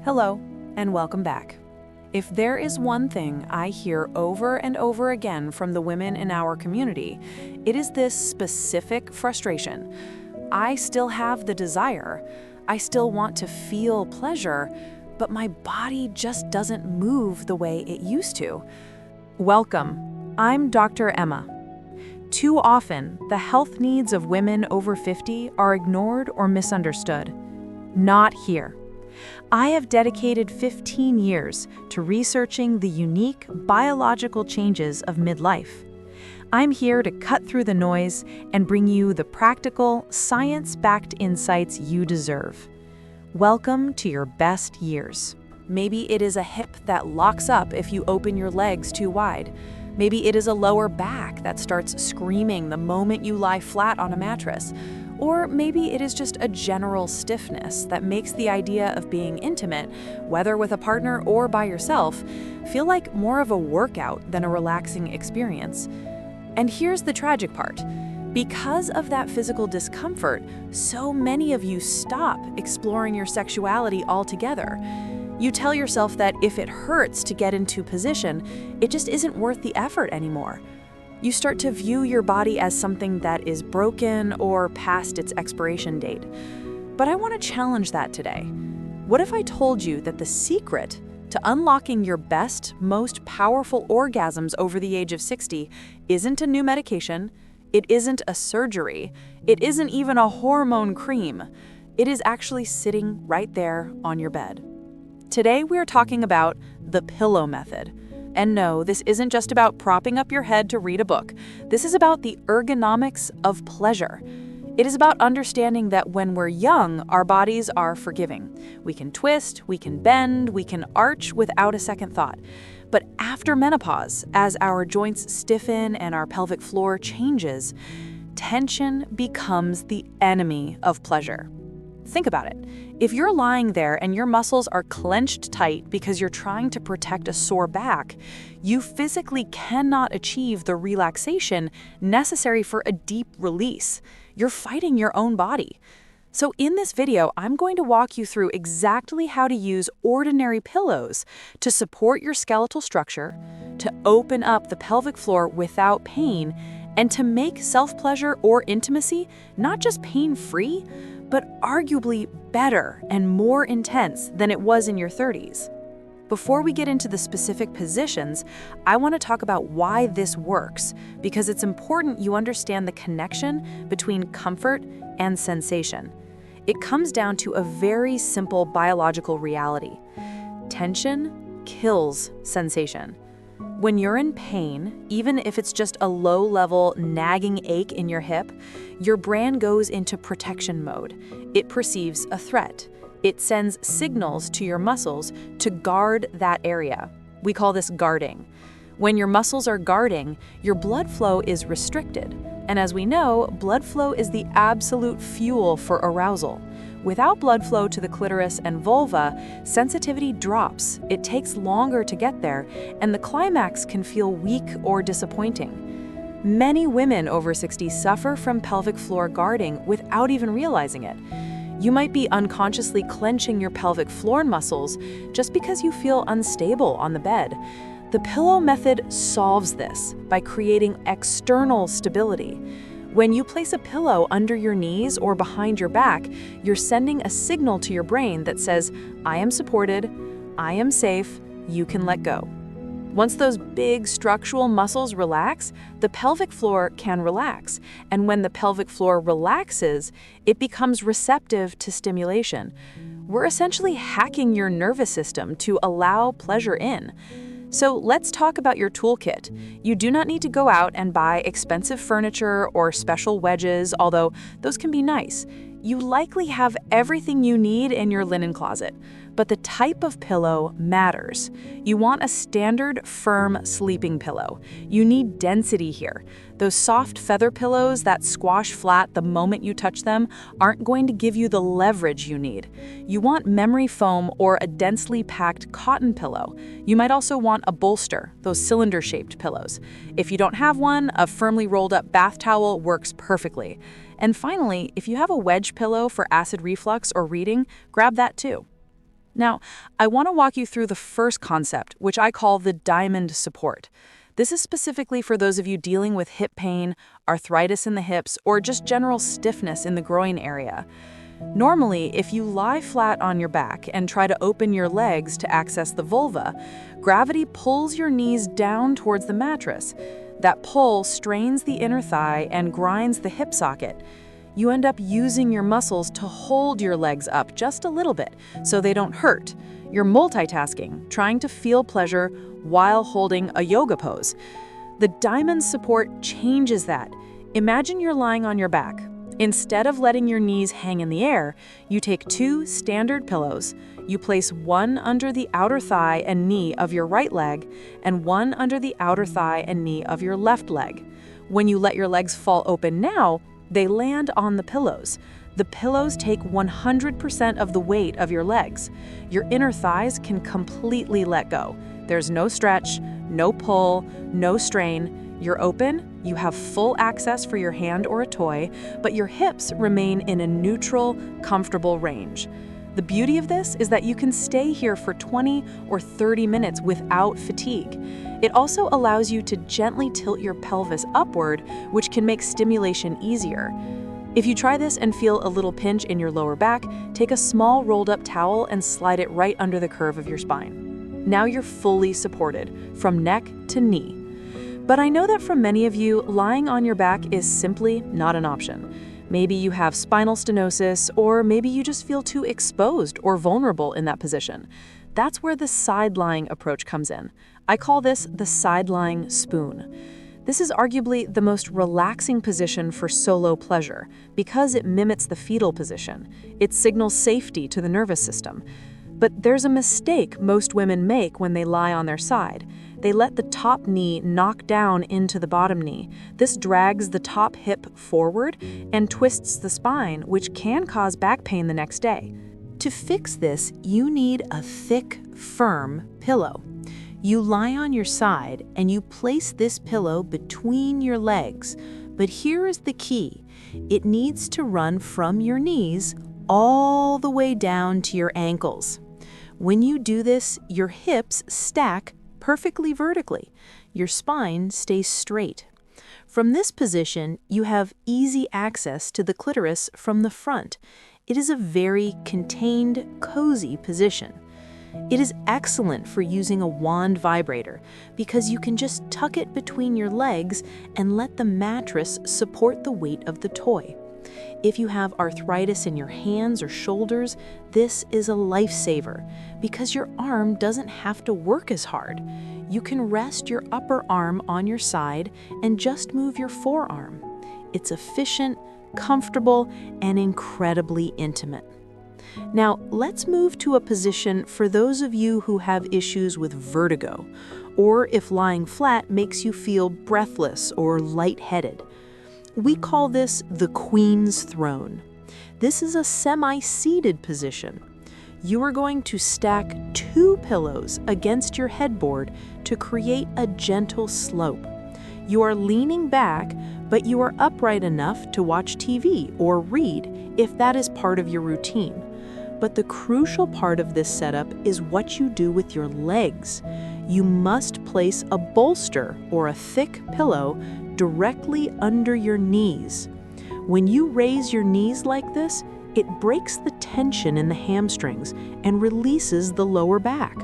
Hello, and welcome back. If there is one thing I hear over and over again from the women in our community, it is this specific frustration. I still have the desire, I still want to feel pleasure, but my body just doesn't move the way it used to. Welcome, I'm Dr. Emma. Too often, the health needs of women over 50 are ignored or misunderstood. Not here. I have dedicated 15 years to researching the unique biological changes of midlife. I'm here to cut through the noise and bring you the practical, science-backed insights you deserve. Welcome to your best years. Maybe it is a hip that locks up if you open your legs too wide. Maybe it is a lower back that starts screaming the moment you lie flat on a mattress. Or maybe it is just a general stiffness that makes the idea of being intimate, whether with a partner or by yourself, feel like more of a workout than a relaxing experience. And here's the tragic part. Because of that physical discomfort, so many of you stop exploring your sexuality altogether. You tell yourself that if it hurts to get into position, it just isn't worth the effort anymore. You start to view your body as something that is broken or past its expiration date. But I want to challenge that today. What if I told you that the secret to unlocking your best, most powerful orgasms over the age of 60 isn't a new medication, it isn't a surgery, it isn't even a hormone cream. It is actually sitting right there on your bed. Today we are talking about the pillow method. And no, this isn't just about propping up your head to read a book. This is about the ergonomics of pleasure. It is about understanding that when we're young, our bodies are forgiving. We can twist, we can bend, we can arch without a second thought. But after menopause, as our joints stiffen and our pelvic floor changes, tension becomes the enemy of pleasure. Think about it. If you're lying there and your muscles are clenched tight because you're trying to protect a sore back, you physically cannot achieve the relaxation necessary for a deep release. You're fighting your own body. So in this video, I'm going to walk you through exactly how to use ordinary pillows to support your skeletal structure, to open up the pelvic floor without pain, and to make self-pleasure or intimacy not just pain-free, but arguably better and more intense than it was in your 30s. Before we get into the specific positions, I want to talk about why this works, because it's important you understand the connection between comfort and sensation. It comes down to a very simple biological reality. Tension kills sensation. When you're in pain, even if it's just a low-level nagging ache in your hip, your brain goes into protection mode. It perceives a threat. It sends signals to your muscles to guard that area. We call this guarding. When your muscles are guarding, your blood flow is restricted. And as we know, blood flow is the absolute fuel for arousal. Without blood flow to the clitoris and vulva, sensitivity drops. It takes longer to get there, and the climax can feel weak or disappointing. Many women over 60 suffer from pelvic floor guarding without even realizing it. You might be unconsciously clenching your pelvic floor muscles just because you feel unstable on the bed. The pillow method solves this by creating external stability. When you place a pillow under your knees or behind your back, you're sending a signal to your brain that says, I am supported, I am safe, you can let go. Once those big structural muscles relax, the pelvic floor can relax. And when the pelvic floor relaxes, it becomes receptive to stimulation. We're essentially hacking your nervous system to allow pleasure in. So let's talk about your toolkit. You do not need to go out and buy expensive furniture or special wedges, although those can be nice. You likely have everything you need in your linen closet, but the type of pillow matters. You want a standard, firm sleeping pillow. You need density here. Those soft feather pillows that squash flat the moment you touch them aren't going to give you the leverage you need. You want memory foam or a densely packed cotton pillow. You might also want a bolster, those cylinder-shaped pillows. If you don't have one, a firmly rolled up bath towel works perfectly. And finally, if you have a wedge pillow for acid reflux or reading, grab that too. Now, I want to walk you through the first concept, which I call the diamond support. This is specifically for those of you dealing with hip pain, arthritis in the hips, or just general stiffness in the groin area. Normally, if you lie flat on your back and try to open your legs to access the vulva, gravity pulls your knees down towards the mattress. That pull strains the inner thigh and grinds the hip socket. You end up using your muscles to hold your legs up just a little bit so they don't hurt. You're multitasking, trying to feel pleasure while holding a yoga pose. The diamond support changes that. Imagine you're lying on your back. Instead of letting your knees hang in the air, you take 2 standard pillows. You place one under the outer thigh and knee of your right leg and one under the outer thigh and knee of your left leg. When you let your legs fall open now, they land on the pillows. The pillows take 100% of the weight of your legs. Your inner thighs can completely let go. There's no stretch, no pull, no strain. You're open, you have full access for your hand or a toy, but your hips remain in a neutral, comfortable range. The beauty of this is that you can stay here for 20 or 30 minutes without fatigue. It also allows you to gently tilt your pelvis upward, which can make stimulation easier. If you try this and feel a little pinch in your lower back, take a small rolled up towel and slide it right under the curve of your spine. Now you're fully supported, from neck to knee. But I know that for many of you, lying on your back is simply not an option. Maybe you have spinal stenosis, or maybe you just feel too exposed or vulnerable in that position. That's where the side-lying approach comes in. I call this the side-lying spoon. This is arguably the most relaxing position for solo pleasure because it mimics the fetal position. It signals safety to the nervous system. But there's a mistake most women make when they lie on their side. They let the top knee knock down into the bottom knee. This drags the top hip forward and twists the spine, which can cause back pain the next day. To fix this, you need a thick, firm pillow. You lie on your side and you place this pillow between your legs. But here is the key. It needs to run from your knees all the way down to your ankles. When you do this, your hips stack perfectly vertically. Your spine stays straight. From this position, you have easy access to the clitoris from the front. It is a very contained, cozy position. It is excellent for using a wand vibrator because you can just tuck it between your legs and let the mattress support the weight of the toy. If you have arthritis in your hands or shoulders, this is a lifesaver because your arm doesn't have to work as hard. You can rest your upper arm on your side and just move your forearm. It's efficient, comfortable, and incredibly intimate. Now, let's move to a position for those of you who have issues with vertigo, or if lying flat makes you feel breathless or lightheaded. We call this the Queen's Throne. This is a semi-seated position. You are going to stack 2 pillows against your headboard to create a gentle slope. You are leaning back, but you are upright enough to watch TV or read if that is part of your routine. But the crucial part of this setup is what you do with your legs. You must place a bolster or a thick pillow directly under your knees. When you raise your knees like this, it breaks the tension in the hamstrings and releases the lower back.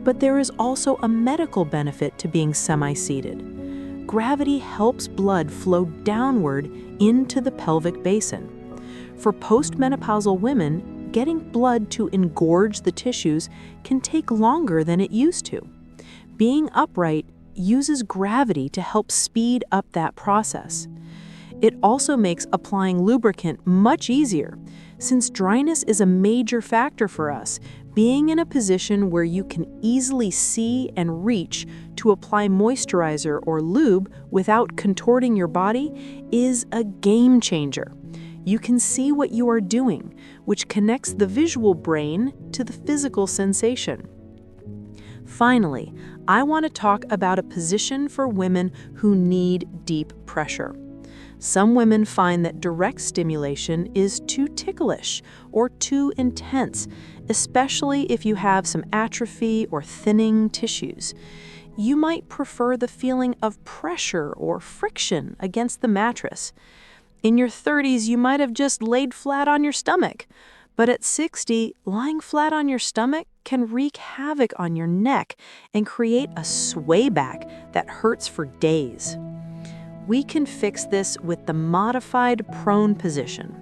But there is also a medical benefit to being semi-seated. Gravity helps blood flow downward into the pelvic basin. For postmenopausal women, getting blood to engorge the tissues can take longer than it used to. Being upright uses gravity to help speed up that process. It also makes applying lubricant much easier. Since dryness is a major factor for us, being in a position where you can easily see and reach to apply moisturizer or lube without contorting your body is a game changer. You can see what you are doing, which connects the visual brain to the physical sensation. Finally, I want to talk about a position for women who need deep pressure. Some women find that direct stimulation is too ticklish or too intense, especially if you have some atrophy or thinning tissues. You might prefer the feeling of pressure or friction against the mattress. In your 30s, you might have just laid flat on your stomach. But at 60, lying flat on your stomach can wreak havoc on your neck and create a sway back that hurts for days. We can fix this with the modified prone position.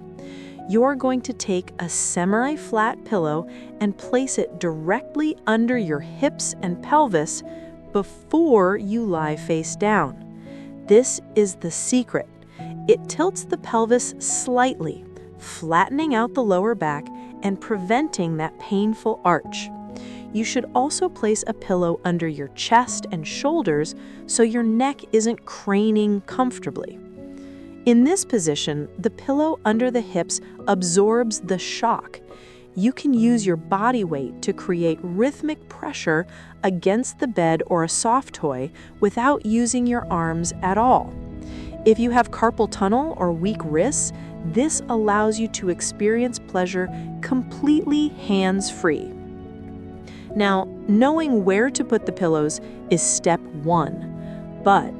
You're going to take a semi-flat pillow and place it directly under your hips and pelvis before you lie face down. This is the secret. It tilts the pelvis slightly, flattening out the lower back and preventing that painful arch. You should also place a pillow under your chest and shoulders so your neck isn't craning comfortably. In this position, the pillow under the hips absorbs the shock. You can use your body weight to create rhythmic pressure against the bed or a soft toy without using your arms at all. If you have carpal tunnel or weak wrists, this allows you to experience pleasure completely hands-free. Now, knowing where to put the pillows is step one, but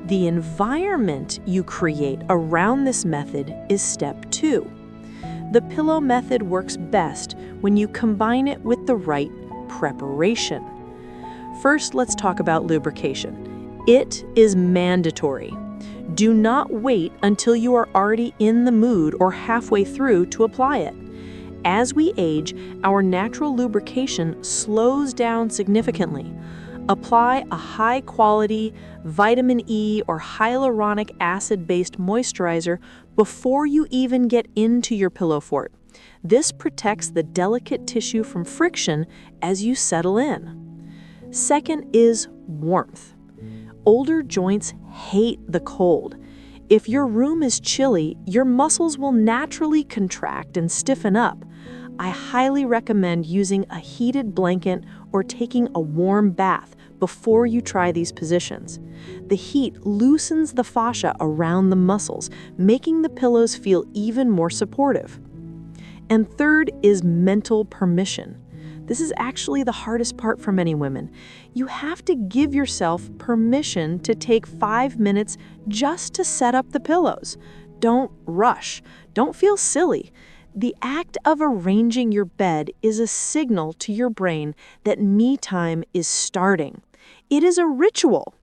the environment you create around this method is step two. The pillow method works best when you combine it with the right preparation. First, let's talk about lubrication. It is mandatory. Do not wait until you are already in the mood or halfway through to apply it. As we age, our natural lubrication slows down significantly. Apply a high-quality vitamin E or hyaluronic acid-based moisturizer before you even get into your pillow fort. This protects the delicate tissue from friction as you settle in. Second is warmth. Older joints hate the cold. If your room is chilly, your muscles will naturally contract and stiffen up. I highly recommend using a heated blanket or taking a warm bath before you try these positions. The heat loosens the fascia around the muscles, making the pillows feel even more supportive. And third is mental permission. This is actually the hardest part for many women. You have to give yourself permission to take 5 minutes just to set up the pillows. Don't rush. Don't feel silly. The act of arranging your bed is a signal to your brain that me time is starting. It is a ritual.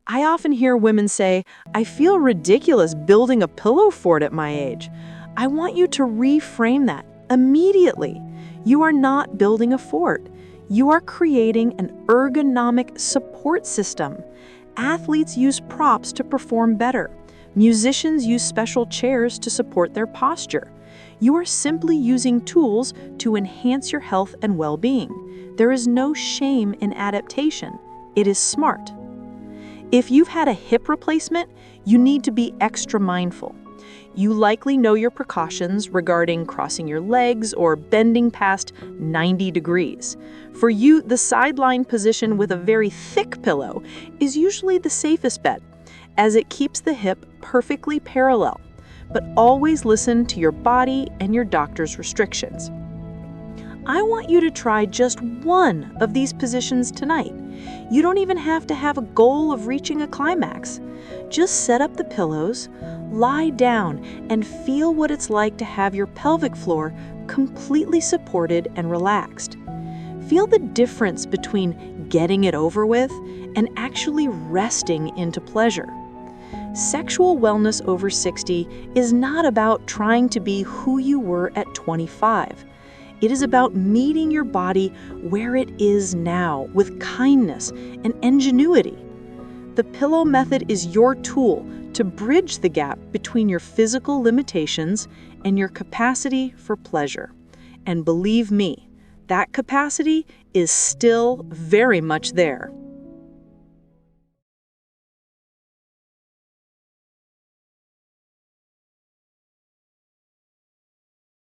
I often hear women say, "I feel ridiculous building a pillow fort at my age." I want you to reframe that immediately. You are not building a fort. You are creating an ergonomic support system. Athletes use props to perform better. Musicians use special chairs to support their posture. You are simply using tools to enhance your health and well-being. There is no shame in adaptation. It is smart. If you've had a hip replacement, you need to be extra mindful. You likely know your precautions regarding crossing your legs or bending past 90 degrees. For you, the sideline position with a very thick pillow is usually the safest bet, as it keeps the hip perfectly parallel. But always listen to your body and your doctor's restrictions. I want you to try just one of these positions tonight. You don't even have to have a goal of reaching a climax. Just set up the pillows, lie down, and feel what it's like to have your pelvic floor completely supported and relaxed. Feel the difference between getting it over with and actually resting into pleasure. Sexual wellness over 60 is not about trying to be who you were at 25. It is about meeting your body where it is now with kindness and ingenuity. The pillow method is your tool to bridge the gap between your physical limitations and your capacity for pleasure. And believe me, that capacity is still very much there.